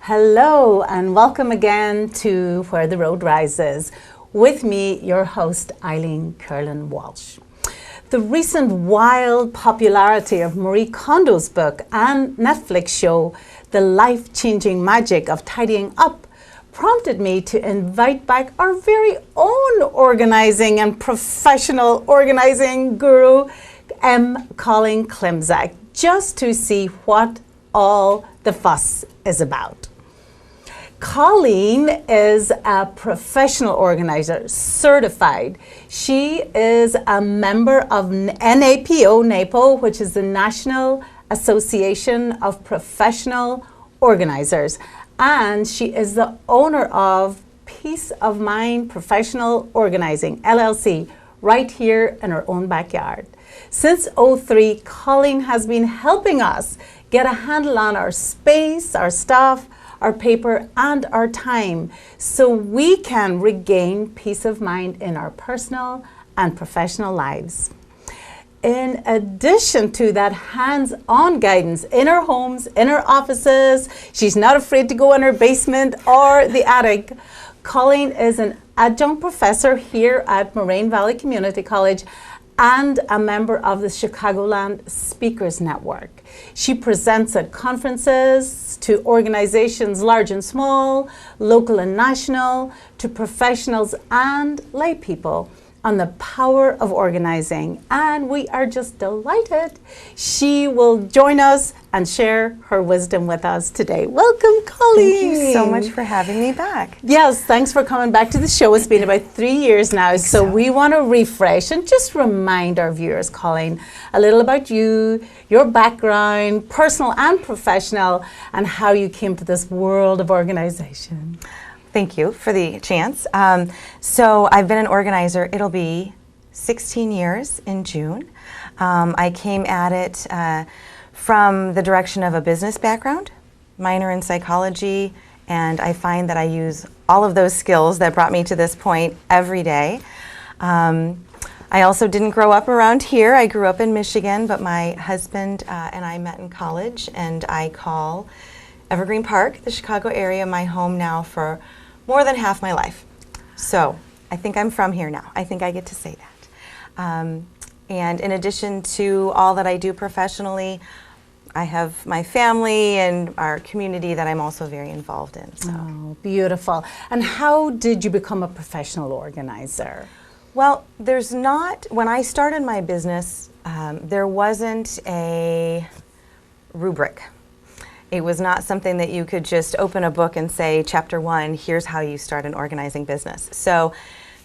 Hello and welcome again to Where the Road Rises. With me, your host, Eileen Curlin-Walsh. The recent wild popularity of Marie Kondo's book and Netflix show, The Life-Changing Magic of Tidying Up, prompted me to invite back our very own organizing and professional organizing guru, Colleen Klimczak, just to see what all the fuss is about. Colleen is a professional organizer, certified. She is a member of NAPO, which is the National Association of Professional Organizers. And she is the owner of Peace of Mind Professional Organizing, LLC, right here in her own backyard. Since 2003, Colleen has been helping us get a handle on our space, our stuff, our paper, and our time, so we can regain peace of mind in our personal and professional lives. In addition to that hands-on guidance in our homes, in our offices, she's not afraid to go in her basement or the attic. Colleen is an adjunct professor here at Moraine Valley Community College and a member of the Chicagoland Speakers Network. She presents at conferences to organizations large and small, local and national, to professionals and lay people on the power of organizing. And we are just delighted she will join us and share her wisdom with us today. Welcome, Colleen. Thank you so much for having me back. Yes, thanks for coming back to the show. It's been about 3 years now, so we want to refresh and just remind our viewers, Colleen, a little about you, your background, personal and professional, and how you came to this world of organization. Thank you for the chance. So I've been an organizer. It'll be 16 years in June. I came at it from the direction of a business background, minor in psychology, and I find that I use all of those skills that brought me to this point every day. I also didn't grow up around here. I grew up in Michigan, but my husband and I met in college, and I call Evergreen Park, the Chicago area, my home now for more than half my life. So I think I'm from here now. I think I get to say that. And in addition to all that I do professionally, I have my family and our community that I'm also very involved in. So. Oh, beautiful. And how did you become a professional organizer? Well, when I started my business, there wasn't a rubric. It was not something that you could just open a book and say, chapter 1, here's how you start an organizing business. So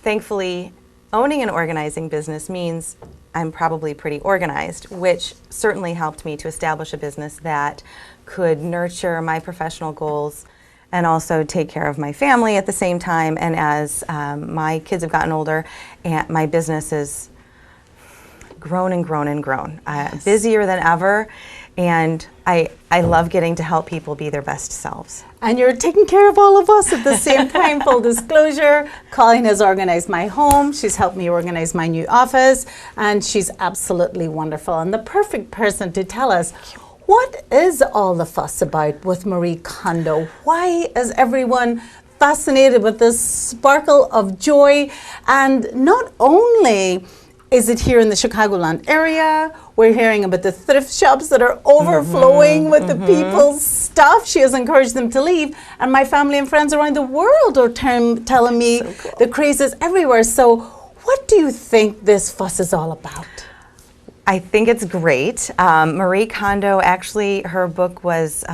thankfully, owning an organizing business means I'm probably pretty organized, which certainly helped me to establish a business that could nurture my professional goals and also take care of my family at the same time. And as my kids have gotten older, and my business has grown and grown and grown, Yes. Busier than ever. And I love getting to help people be their best selves. And you're taking care of all of us at the same time. Full disclosure, Colleen has organized my home. She's helped me organize my new office, and she's absolutely wonderful and the perfect person to tell us what is all the fuss about with Marie Kondo. Why is everyone fascinated with this sparkle of joy? And not only is it here in the Chicagoland area, we're hearing about the thrift shops that are overflowing with the people's stuff. She has encouraged them to leave. And my family and friends around the world are telling me the craze is everywhere. So what do you think this fuss is all about? I think it's great. Marie Kondo, actually, her book was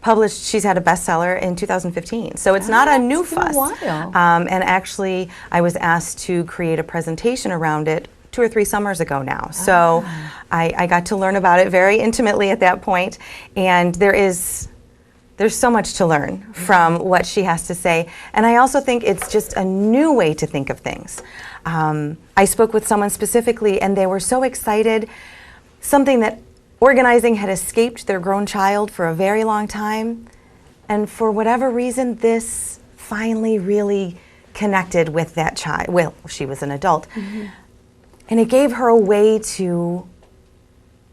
published. She's had a bestseller in 2015. So it's not a new fuss. And actually, I was asked to create a presentation around it 2 or 3 summers ago now. So I got to learn about it very intimately at that point. And there's so much to learn from what she has to say. And I also think it's just a new way to think of things. I spoke with someone specifically, and they were so excited. Something that organizing had escaped their grown child for a very long time. And for whatever reason, this finally really connected with that child. Well, she was an adult. And it gave her a way to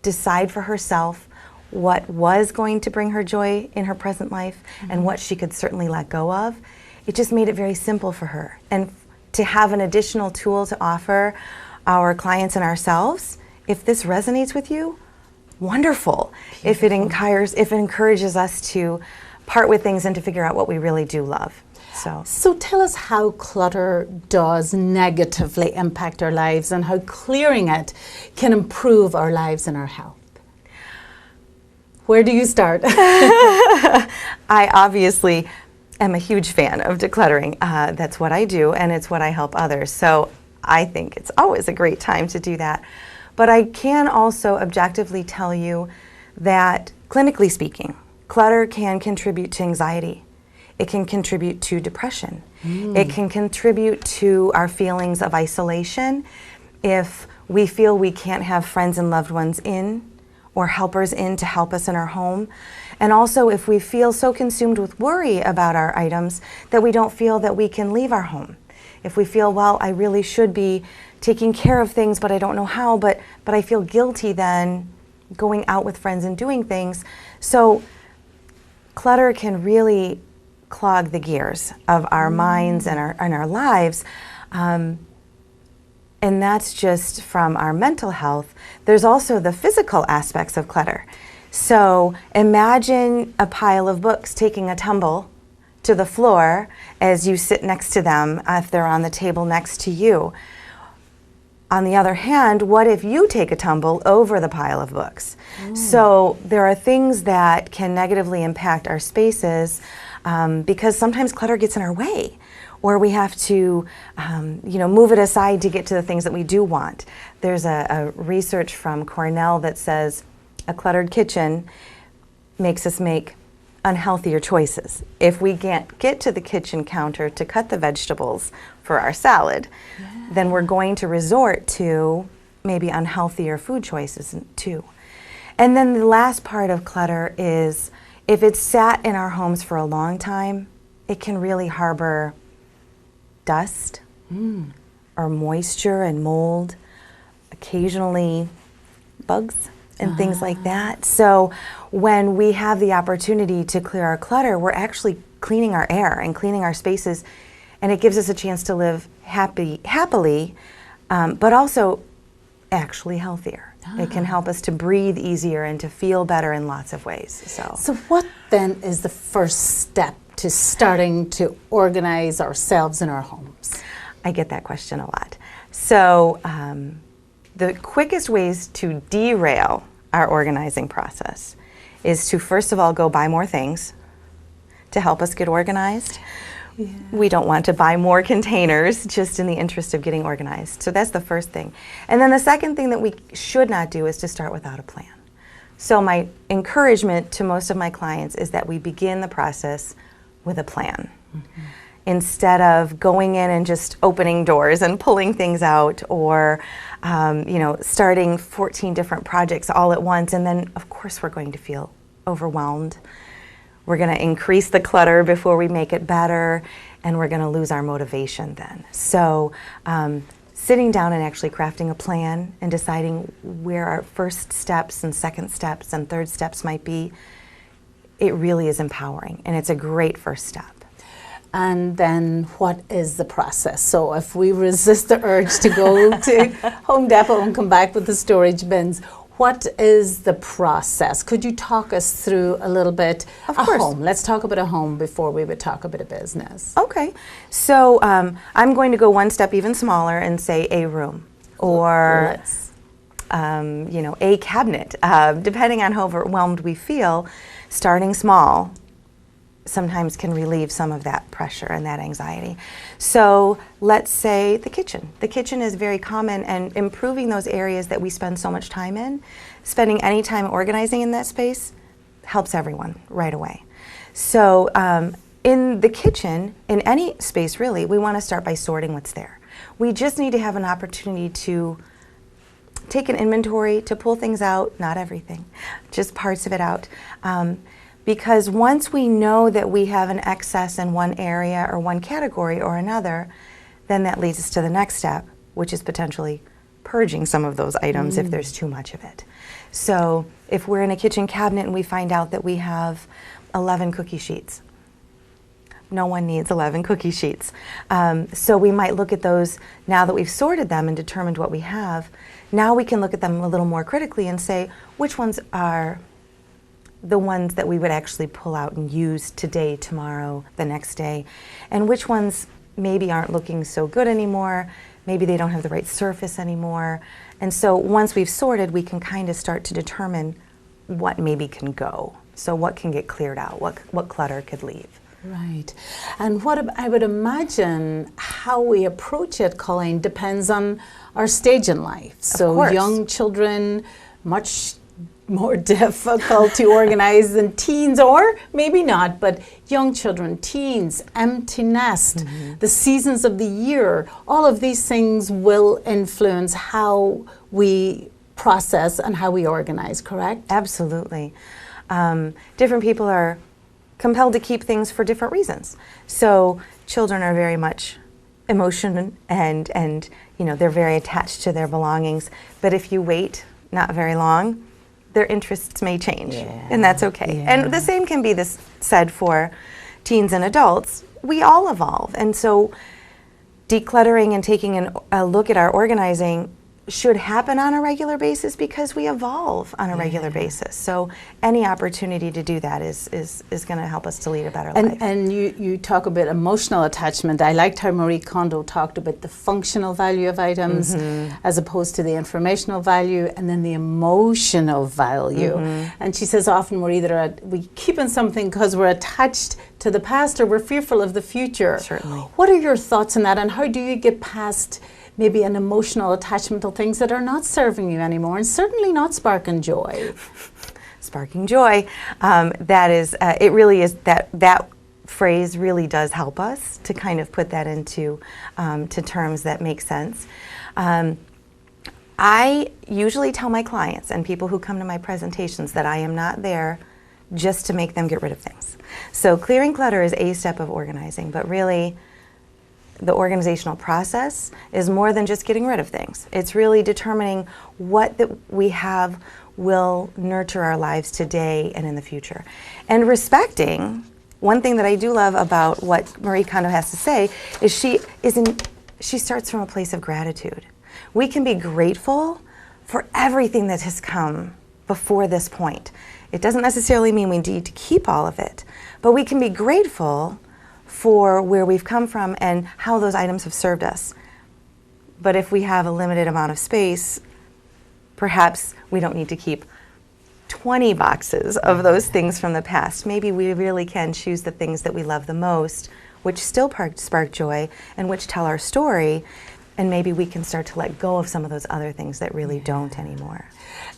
decide for herself what was going to bring her joy in her present life and what she could certainly let go of. It just made it very simple for her. And to have an additional tool to offer our clients and ourselves, if this resonates with you, wonderful. If it encourages us to part with things and to figure out what we really do love. So tell us how clutter does negatively impact our lives and how clearing it can improve our lives and our health. Where do you start? I obviously am a huge fan of decluttering. That's what I do, and it's what I help others. So I think it's always a great time to do that. But I can also objectively tell you that, clinically speaking, clutter can contribute to anxiety. It can contribute to depression. It can contribute to our feelings of isolation if we feel we can't have friends and loved ones in or helpers in to help us in our home. And also if we feel so consumed with worry about our items that we don't feel that we can leave our home. If we feel, well, I really should be taking care of things, but I don't know how, but I feel guilty then going out with friends and doing things. So clutter can really clog the gears of our minds and our lives. And that's just from our mental health. There's also the physical aspects of clutter. So imagine a pile of books taking a tumble to the floor as you sit next to them if they're on the table next to you. On the other hand, what if you take a tumble over the pile of books? So there are things that can negatively impact our spaces because sometimes clutter gets in our way, or we have to move it aside to get to the things that we do want. There's a research from Cornell that says a cluttered kitchen makes us make unhealthier choices. If we can't get to the kitchen counter to cut the vegetables for our salad, then we're going to resort to maybe unhealthier food choices too. And then the last part of clutter is if it's sat in our homes for a long time, it can really harbor dust or moisture and mold, occasionally bugs and things like that. So when we have the opportunity to clear our clutter, we're actually cleaning our air and cleaning our spaces, and it gives us a chance to live happily, but also actually healthier. It can help us to breathe easier and to feel better in lots of ways. So what then is the first step to starting to organize ourselves in our homes? I get that question a lot. So the quickest ways to derail our organizing process is to first of all go buy more things to help us get organized. Yeah. We don't want to buy more containers just in the interest of getting organized. So that's the first thing. And then the second thing that we should not do is to start without a plan. So my encouragement to most of my clients is that we begin the process with a plan. Instead of going in and just opening doors and pulling things out, or starting 14 different projects all at once, and then of course we're going to feel overwhelmed. We're going to increase the clutter before we make it better, and we're going to lose our motivation then. So sitting down and actually crafting a plan and deciding where our first steps and second steps and third steps might be, it really is empowering, and it's a great first step. And then what is the process? So if we resist the urge to go to Home Depot and come back with the storage bins, what is the process? Could you talk us through a little bit? Of course. Home. Let's talk about a home before we would talk about a business. Okay. So I'm going to go one step even smaller and say a room, or a cabinet. Depending on how overwhelmed we feel, starting small sometimes can relieve some of that pressure and that anxiety. So let's say the kitchen. The kitchen is very common, and improving those areas that we spend so much time in, spending any time organizing in that space helps everyone right away. So in the kitchen, in any space really, we want to start by sorting what's there. We just need to have an opportunity to take an inventory, to pull things out, not everything, just parts of it out. Because once we know that we have an excess in one area or one category or another, then that leads us to the next step, which is potentially purging some of those items if there's too much of it. So if we're in a kitchen cabinet and we find out that we have 11 cookie sheets, no one needs 11 cookie sheets. So we might look at those now that we've sorted them and determined what we have. Now we can look at them a little more critically and say, which ones are the ones that we would actually pull out and use today, tomorrow, the next day, and which ones maybe aren't looking so good anymore, maybe they don't have the right surface anymore. And so once we've sorted, we can kind of start to determine what maybe can go. So what can get cleared out, what clutter could leave. Right. And what I would imagine how we approach it, Colleen, depends on our stage in life. So young children, much more difficult to organize than teens, or maybe not, but young children, teens, empty nest, the seasons of the year, all of these things will influence how we process and how we organize, correct? Absolutely. Different people are compelled to keep things for different reasons. So children are very much emotional and you know, they're very attached to their belongings. But if you wait not very long, their interests may change, and that's okay. And the same can be said for teens and adults. We all evolve, and so decluttering and taking a look at our organizing should happen on a regular basis because we evolve on a regular basis. So any opportunity to do that is going to help us to lead a better life. And you talk about emotional attachment. I liked how Marie Kondo talked about the functional value of items as opposed to the informational value, and then the emotional value. And she says often, Marie, that we keep in something because we're attached to the past or we're fearful of the future. Certainly. What are your thoughts on that, and how do you get past maybe an emotional attachment to things that are not serving you anymore and certainly not sparking joy? Sparking joy, that is, it really is, that phrase really does help us to kind of put that into to terms that make sense. I usually tell my clients and people who come to my presentations that I am not there just to make them get rid of things. So clearing clutter is a step of organizing, but really the organizational process is more than just getting rid of things. It's really determining what that we have will nurture our lives today and in the future. And respecting, one thing that I do love about what Marie Kondo has to say is she starts from a place of gratitude. We can be grateful for everything that has come before this point. It doesn't necessarily mean we need to keep all of it, but we can be grateful for where we've come from and how those items have served us. But if we have a limited amount of space, perhaps we don't need to keep 20 boxes of those things from the past. Maybe we really can choose the things that we love the most, which still spark joy and which tell our story, and maybe we can start to let go of some of those other things that really don't anymore.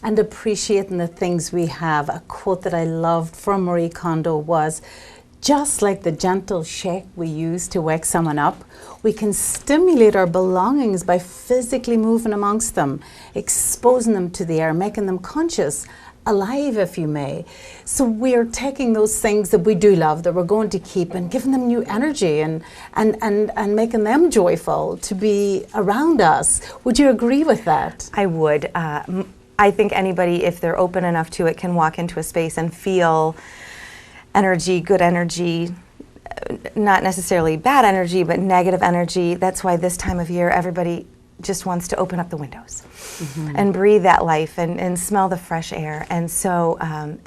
And appreciating the things we have. A quote that I loved from Marie Kondo was, just like the gentle shake we use to wake someone up, we can stimulate our belongings by physically moving amongst them, exposing them to the air, making them conscious, alive if you may. So we're taking those things that we do love, that we're going to keep, and giving them new energy and making them joyful to be around us. Would you agree with that? I would. I think anybody, if they're open enough to it, can walk into a space and feel energy, good energy, not necessarily bad energy, but negative energy. That's why this time of year, everybody just wants to open up the windows and breathe that life and smell the fresh air. And so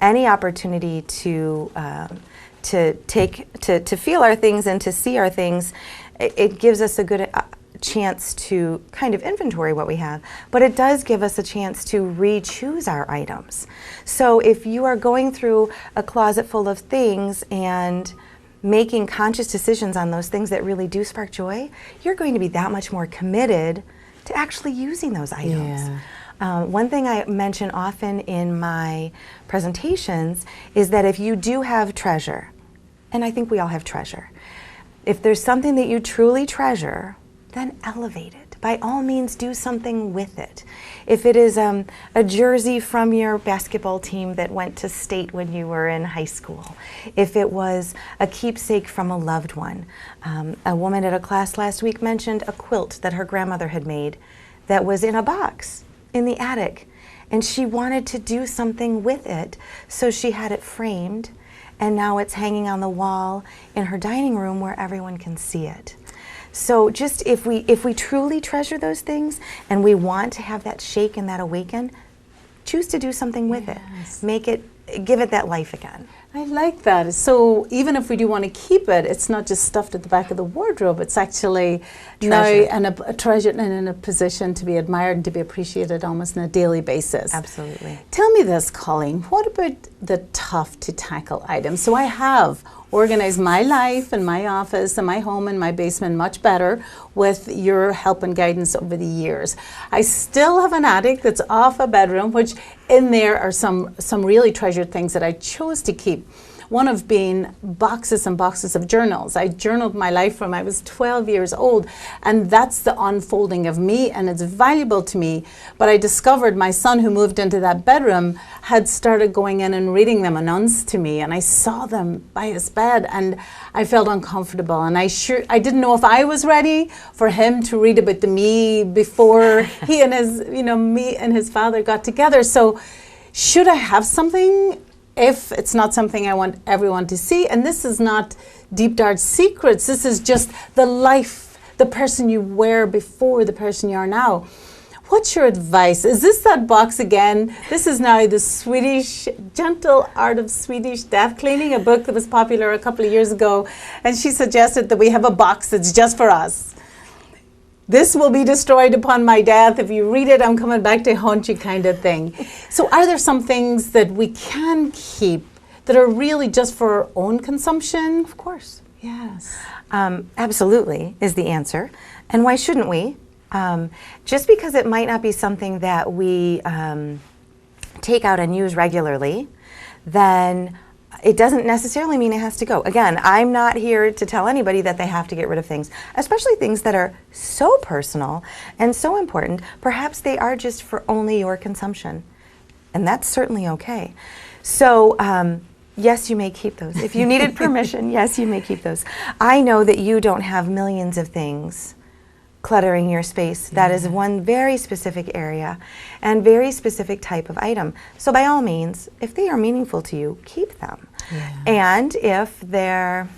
any opportunity to feel our things and to see our things, it gives us a good chance to kind of inventory what we have, but it does give us a chance to re-choose our items. So if you are going through a closet full of things and making conscious decisions on those things that really do spark joy, you're going to be that much more committed to actually using those items. One thing I mention often in my presentations is that if you do have treasure, and I think we all have treasure, if there's something that you truly treasure, then elevate it. By all means, do something with it. If it is a jersey from your basketball team that went to state when you were in high school, if it was a keepsake from a loved one. A woman at a class last week mentioned a quilt that her grandmother had made that was in a box in the attic. and she wanted to do something with it. So she had it framed, and now it's hanging on the wall in her dining room where everyone can see it. So just if we truly treasure those things and we want to have that shake and that awaken, choose to do something with it. Make it, give it that life again. I like that. So even if we do want to keep it, it's not just stuffed at the back of the wardrobe. It's actually now a treasure and in a position to be admired and to be appreciated almost on a daily basis. Absolutely. Tell me this, Colleen. What about the tough to tackle items? So I have organized my life and my office and my home and my basement much better with your help and guidance over the years. I still have an attic that's off a bedroom, which in there are some really treasured things that I chose to keep. One of being boxes and boxes of journals. I journaled my life from I was 12 years old, and that's the unfolding of me, and it's valuable to me. But I discovered my son, who moved into that bedroom, had started going in and reading them announced to me, and I saw them by his bed, and I felt uncomfortable, and I didn't know if I was ready for him to read about the me before he and his, me and his father got together. So should I have something if it's not something I want everyone to see? And this is not deep dark secrets. This is just the life, the person you were before the person you are now. What's your advice? Is this that box again? This is now the Swedish, Gentle Art of Swedish Death Cleaning, a book that was popular a couple of years ago. And she suggested that we have a box that's just for us. This will be destroyed upon my death. If you read it, I'm coming back to haunt you, kind of thing. So are there some things that we can keep that are really just for our own consumption? Of course. Yes. Absolutely is the answer. And why shouldn't we? Just because it might not be something that we take out and use regularly, then it doesn't necessarily mean it has to go. Again, I'm not here to tell anybody that they have to get rid of things, especially things that are so personal and so important. Perhaps they are just for only your consumption, and that's certainly okay. So yes, you may keep those. If you needed permission, yes, you may keep those. I know that you don't have millions of things cluttering your space. That is one very specific area and very specific type of item. So by all means, if they are meaningful to you, keep them. And if them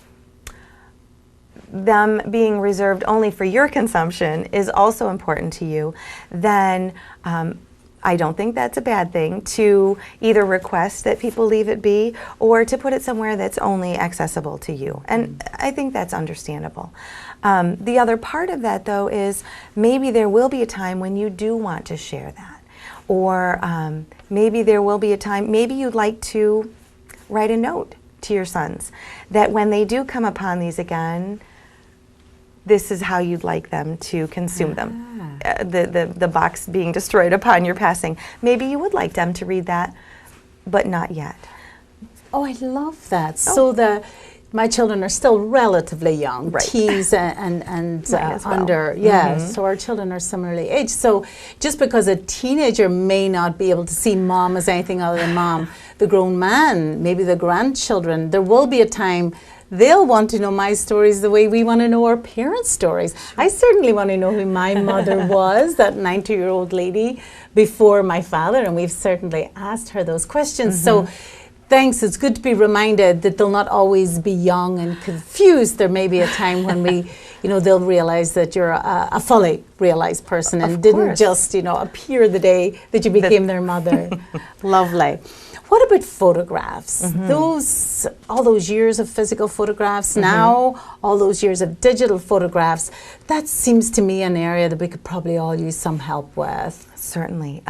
being reserved only for your consumption is also important to you, then I don't think that's a bad thing to either request that people leave it be or to put it somewhere that's only accessible to you. And I think that's understandable. The other part of that, though, is maybe there will be a time when you do want to share that. Or maybe there will be a time, maybe you'd like to write a note to your sons that when they do come upon these again, this is how you'd like them to consume them. The box being destroyed upon your passing. Maybe you would like them to read that, but not yet. Oh, I love that. So my children are still relatively young, teens and under. So our children are similarly aged. So just because a teenager may not be able to see mom as anything other than mom, the grown man, maybe the grandchildren, there will be a time they'll want to know my stories the way we want to know our parents' stories. I certainly want to know who my mother was, that 90-year-old lady, before my father, and we've certainly asked her those questions. So thanks. It's good to be reminded that they'll not always be young and confused. There may be a time when we, they'll realize that you're a fully realized person and didn't just, appear the day that you became their mother. Lovely. What about photographs? All those years of physical photographs, now all those years of digital photographs, that seems to me an area that we could probably all use some help with. Certainly.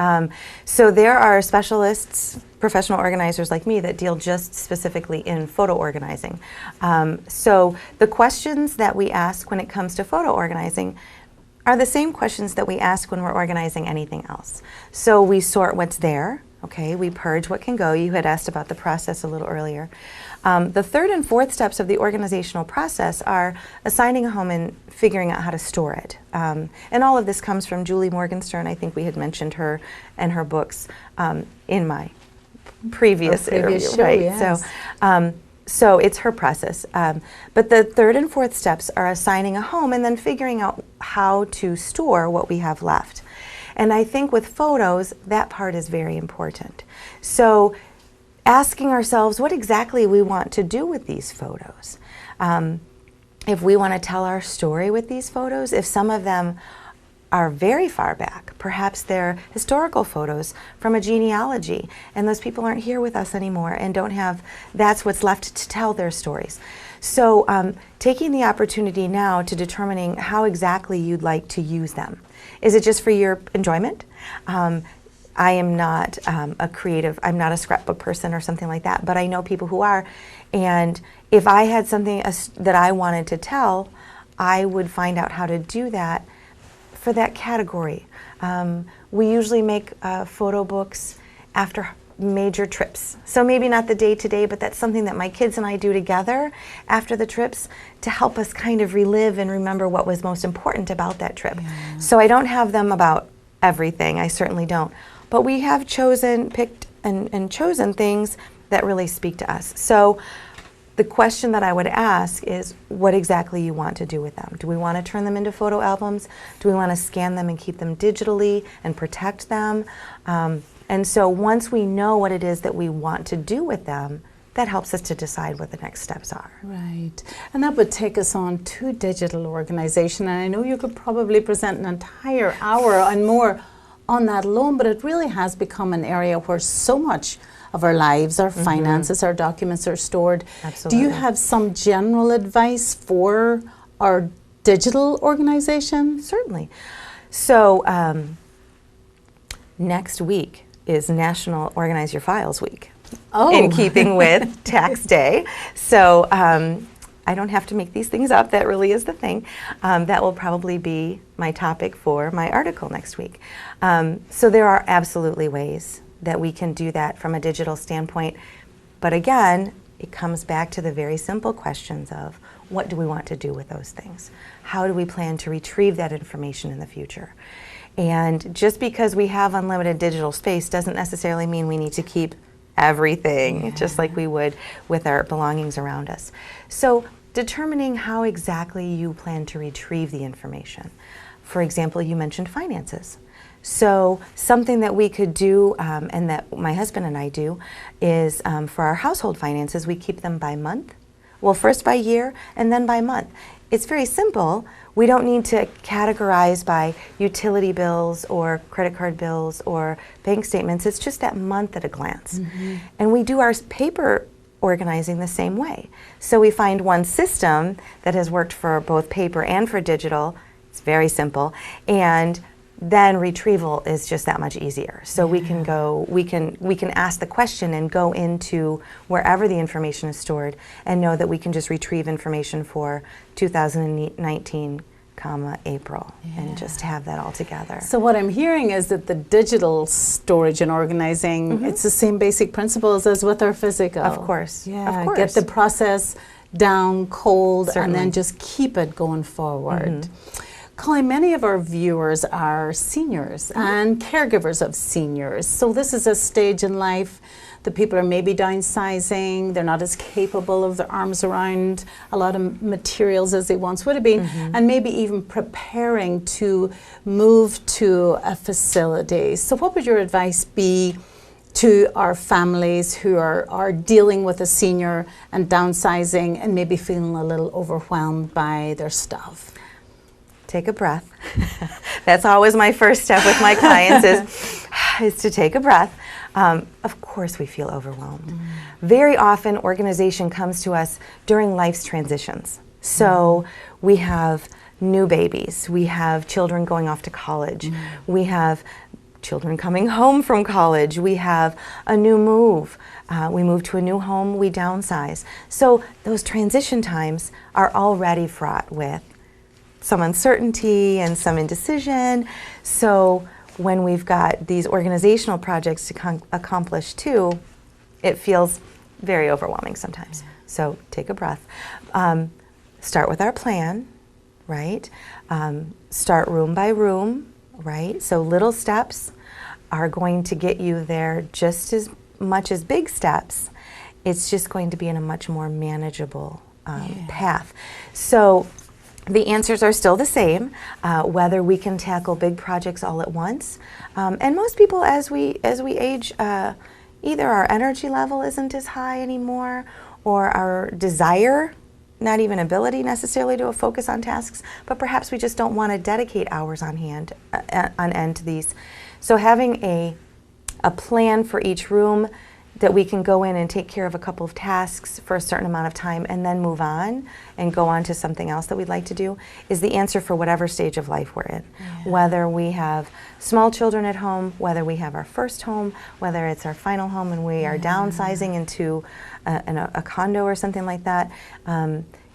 So there are specialists, professional organizers like me that deal just specifically in photo organizing. So the questions that we ask when it comes to photo organizing are the same questions that we ask when we're organizing anything else. So we sort what's there. Okay, we purge what can go. You had asked about the process a little earlier. The third and fourth steps of the organizational process are assigning a home and figuring out how to store it. And all of this comes from Julie Morgenstern. I think we had mentioned her and her books in my previous interview, show, right? Yes. So it's her process. But the third and fourth steps are assigning a home and then figuring out how to store what we have left. And I think with photos, that part is very important. So asking ourselves what exactly we want to do with these photos. If we want to tell our story with these photos, if some of them are very far back, perhaps they're historical photos from a genealogy, and those people aren't here with us anymore and don't have, that's what's left to tell their stories. So taking the opportunity now to determining how exactly you'd like to use them. Is it just for your enjoyment? I am not a creative, I'm not a scrapbook person or something like that, but I know people who are, and if I had something that I wanted to tell, I would find out how to do that for that category. We usually make photo books after major trips. So maybe not the day-to-day, but that's something that my kids and I do together after the trips to help us kind of relive and remember what was most important about that trip. Yeah. So I don't have them about everything, I certainly don't. But we have picked and chosen things that really speak to us. So the question that I would ask is what exactly you want to do with them. Do we want to turn them into photo albums? Do we want to scan them and keep them digitally and protect them? And so once we know what it is that we want to do with them, that helps us to decide what the next steps are. Right. And that would take us on to digital organization. And I know you could probably present an entire hour and more on that alone, but it really has become an area where so much of our lives, our finances, our documents are stored. Absolutely. Do you have some general advice for our digital organization? Certainly. So next week is National Organize Your Files Week. Oh. In keeping with Tax Day. So I don't have to make these things up. That really is the thing. That will probably be my topic for my article next week. So there are absolutely ways that we can do that from a digital standpoint. But again, it comes back to the very simple questions of what do we want to do with those things? How do we plan to retrieve that information in the future? And just because we have unlimited digital space doesn't necessarily mean we need to keep everything, just like we would with our belongings around us. So determining how exactly you plan to retrieve the information. For example, you mentioned finances. So something that we could do, and that my husband and I do, is for our household finances, we keep them by month. Well, first by year and then by month. It's very simple. We don't need to categorize by utility bills or credit card bills or bank statements. It's just that month at a glance. And we do our paper organizing the same way. So we find one system that has worked for both paper and for digital. It's very simple. And then retrieval is just that much easier. So we can go, we can ask the question and go into wherever the information is stored and know that we can just retrieve information for 2019, April, and just have that all together. So what I'm hearing is that the digital storage and organizing, it's the same basic principles as with our physical. Of course. Yeah, of course. Get the process down cold. Certainly. And then just keep it going forward. Colleen, many of our viewers are seniors and caregivers of seniors. So this is a stage in life that people are maybe downsizing, they're not as capable of their arms around a lot of materials as they once would have been, and maybe even preparing to move to a facility. So what would your advice be to our families who are dealing with a senior and downsizing and maybe feeling a little overwhelmed by their stuff? Take a breath. That's always my first step with my clients is to take a breath. Of course we feel overwhelmed. Very often organization comes to us during life's transitions. So we have new babies, we have children going off to college, we have children coming home from college, we have a new move, we move to a new home, we downsize. So those transition times are already fraught with some uncertainty and some indecision. So when we've got these organizational projects to accomplish too, it feels very overwhelming sometimes. So take a breath. Start with our plan, right? Start room by room, right? So little steps are going to get you there just as much as big steps. It's just going to be in a much more manageable path. So The answers are still the same, whether we can tackle big projects all at once. And most people, as we age, either our energy level isn't as high anymore, or our desire, not even ability necessarily to focus on tasks, but perhaps we just don't want to dedicate hours on end to these. So having a plan for each room that we can go in and take care of a couple of tasks for a certain amount of time and then move on and go on to something else that we'd like to do is the answer for whatever stage of life we're in. Yeah. Whether we have small children at home, whether we have our first home, whether it's our final home and we are downsizing into a condo or something like that.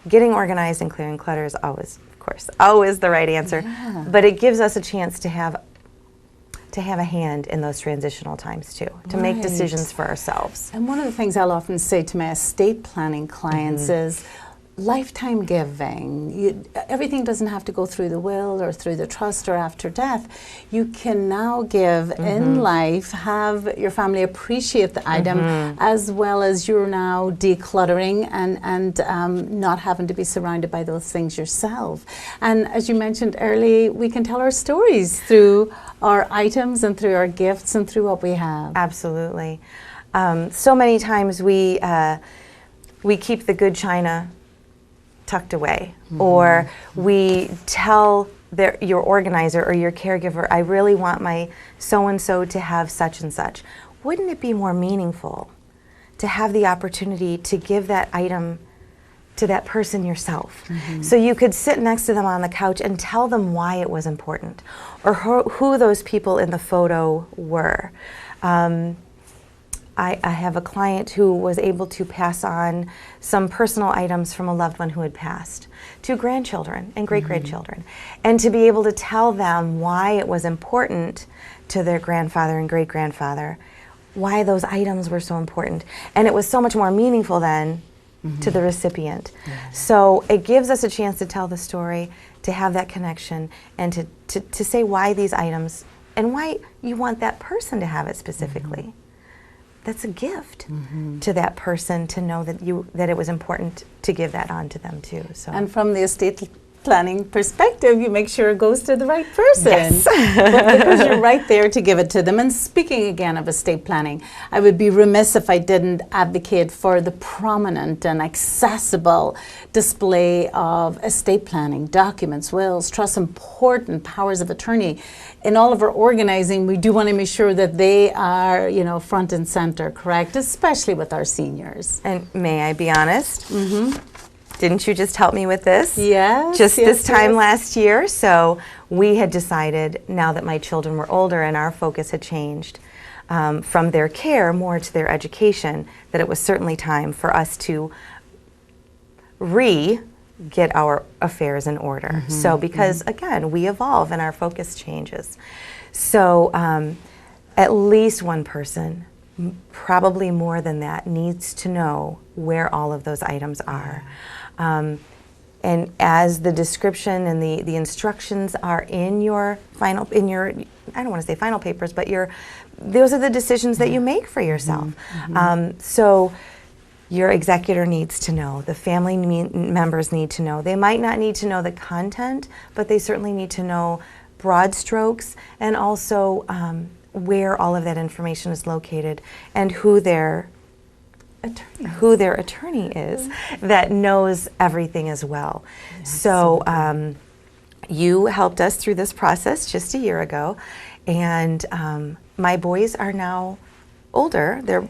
Getting organized and clearing clutter is always, of course, always the right answer. Yeah. But it gives us a chance to have a hand in those transitional times too, to make decisions for ourselves. And one of the things I'll often say to my estate planning clients is lifetime giving. Everything doesn't have to go through the will or through the trust or after death. You can now give in life, have your family appreciate the item, as well as you're now decluttering and not having to be surrounded by those things yourself. And as you mentioned earlier, we can tell our stories through our items and through our gifts and through what we have. Absolutely. So many times we keep the good china tucked away, or we tell your organizer or your caregiver, I really want my so-and-so to have such and such. Wouldn't it be more meaningful to have the opportunity to give that item to that person yourself? So you could sit next to them on the couch and tell them why it was important, or who those people in the photo were. I have a client who was able to pass on some personal items from a loved one who had passed to grandchildren and great-grandchildren, and to be able to tell them why it was important to their grandfather and great-grandfather, why those items were so important. And it was so much more meaningful then to the recipient. So it gives us a chance to tell the story, to have that connection, and to say why these items and why you want that person to have it specifically. That's a gift to that person, to know that it was important to give that on to them too. So. And from the estate planning perspective, you make sure it goes to the right person. Yes. But because you're right there to give it to them. And speaking again of estate planning, I would be remiss if I didn't advocate for the prominent and accessible display of estate planning, documents, wills, trusts, important powers of attorney. In all of our organizing, we do want to make sure that they are, front and center, correct? Especially with our seniors. And may I be honest? Didn't you just help me with this? Yes. Just this time last year. So we had decided, now that my children were older and our focus had changed from their care more to their education, that it was certainly time for us to get our affairs in order. So because again, we evolve and our focus changes. So at least one person, probably more than that, needs to know where all of those items are. And as the description and the instructions are in your I don't want to say final papers, but those are the decisions that you make for yourself. So your executor needs to know, the family members need to know. They might not need to know the content, but they certainly need to know broad strokes, and also where all of that information is located and who their attorney is that knows everything as well. So you helped us through this process just a year ago, and my boys are now older. They're,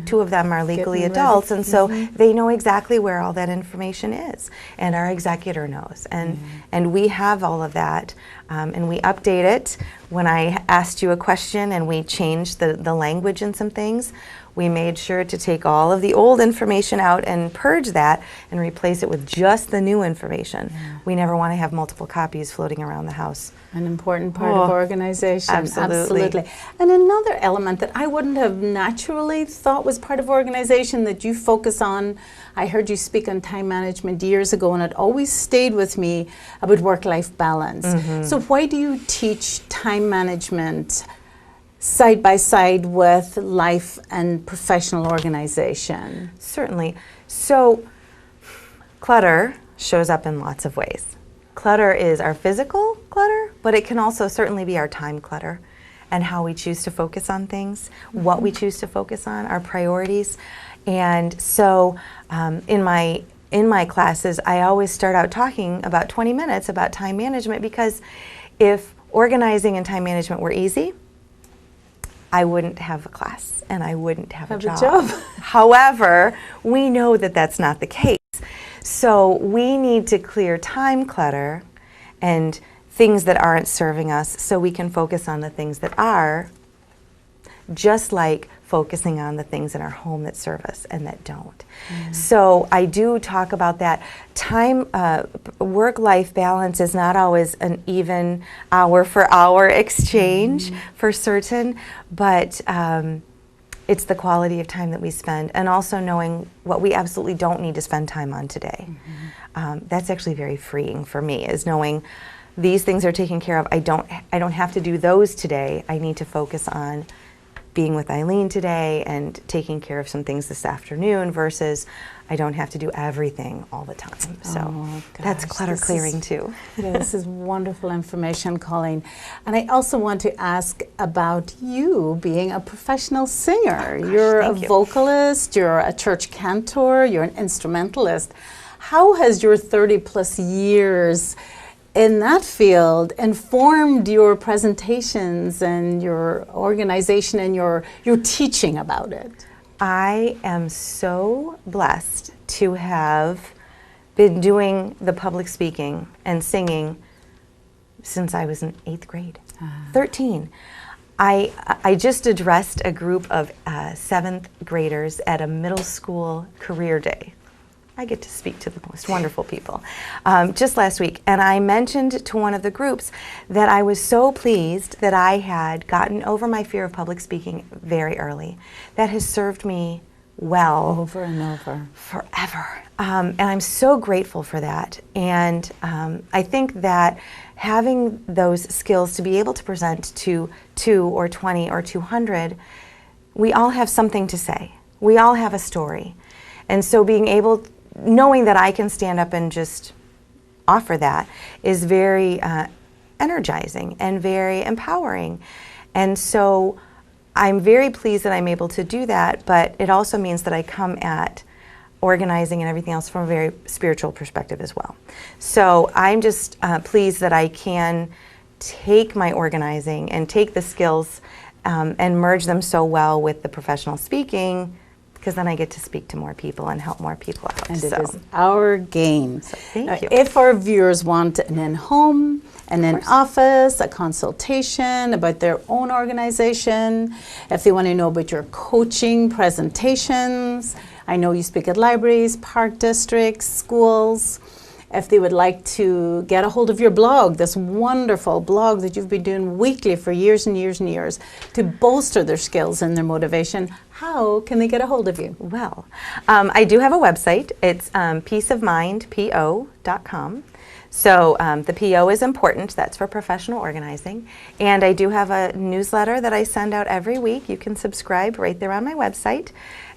two of them are legally adults, and so they know exactly where all that information is, and our executor knows, and we have all of that, and we update it. When I asked you a question and we changed the language in some things, we made sure to take all of the old information out and purge that and replace it with just the new information. We never want to have multiple copies floating around the house. An important part of organization. Absolutely. And another element that I wouldn't have naturally thought was part of organization that you focus on, I heard you speak on time management years ago, and it always stayed with me about work-life balance. So why do you teach time management side by side with life and professional organization? Certainly. So clutter shows up in lots of ways. clutter is our physical clutter, but it can also certainly be our time clutter and how we choose to focus on things, what we choose to focus on, our priorities. And so in my classes, I always start out talking about 20 minutes about time management, because if organizing and time management were easy, I wouldn't have a class and I wouldn't have a job. However, we know that that's not the case. So we need to clear time clutter and things that aren't serving us so we can focus on the things that are, just like focusing on the things in our home that serve us and that don't. So I do talk about that. Time, work-life balance is not always an even hour-for-hour exchange for certain, but it's the quality of time that we spend, and also knowing what we absolutely don't need to spend time on today. That's actually very freeing for me, is knowing these things are taken care of. I don't have to do those today. I need to focus on being with Eileen today and taking care of some things this afternoon, versus I don't have to do everything all the time. So that's clutter clearing too. Yeah, this is wonderful information, Colleen. And I also want to ask about you being a professional singer. You're a vocalist, you're a church cantor, you're an instrumentalist. How has your 30 plus years in that field informed your presentations and your organization and your teaching about it? I am so blessed to have been doing the public speaking and singing since I was in 8th grade, 13. I just addressed a group of 7th graders at a middle school career day. I get to speak to the most wonderful people just last week. And I mentioned to one of the groups that I was so pleased that I had gotten over my fear of public speaking very early. That has served me well. Over and over. Forever. And I'm so grateful for that. And I think that having those skills to be able to present to 2 or 20 or 200, we all have something to say. We all have a story. And so being able, knowing that I can stand up and just offer that is very energizing and very empowering. And so I'm very pleased that I'm able to do that, but it also means that I come at organizing and everything else from a very spiritual perspective as well. So I'm just pleased that I can take my organizing and take the skills and merge them so well with the professional speaking, because then I get to speak to more people and help more people out. And it is our game. So thank you. If our viewers want an in-home, an in-office, a consultation about their own organization, if they want to know about your coaching presentations, I know you speak at libraries, park districts, schools. If they would like to get a hold of your blog, this wonderful blog that you've been doing weekly for years and years and years to bolster their skills and their motivation, how can they get a hold of you? Well, I do have a website. It's peaceofmindpo.com. So the PO is important. That's for professional organizing. And I do have a newsletter that I send out every week. You can subscribe right there on my website.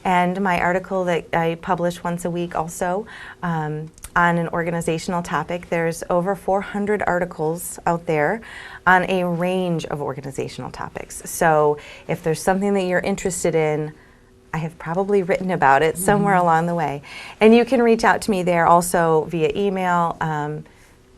And my article that I publish once a week also on an organizational topic. There's over 400 articles out there on a range of organizational topics. So if there's something that you're interested in, I have probably written about it somewhere along the way. And you can reach out to me there also via email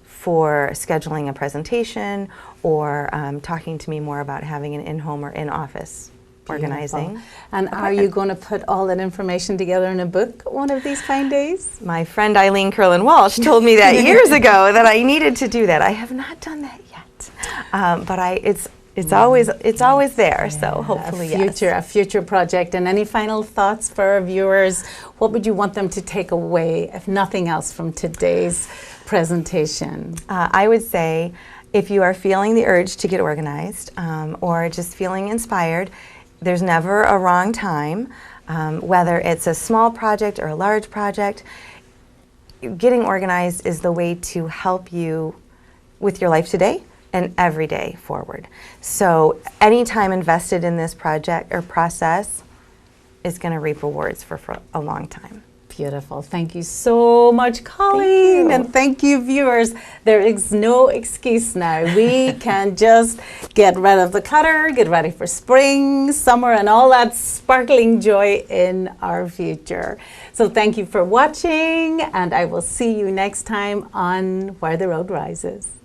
for scheduling a presentation or talking to me more about having an in-home or in-office organizing. And are you going to put all that information together in a book one of these fine days? My friend Eileen Walsh told me that years ago that I needed to do that. I have not done that yet, but it's always there. So hopefully, a future project. And any final thoughts for our viewers? What would you want them to take away, if nothing else, from today's presentation? I would say, if you are feeling the urge to get organized or just feeling inspired, there's never a wrong time, whether it's a small project or a large project. Getting organized is the way to help you with your life today and every day forward. So any time invested in this project or process is going to reap rewards for a long time. Beautiful. Thank you so much, Colleen. you. And thank you, viewers. There is no excuse now. We can just get rid of the clutter, get ready for spring, summer, and all that sparkling joy in our future. So thank you for watching, and I will see you next time on Where the Road Rises.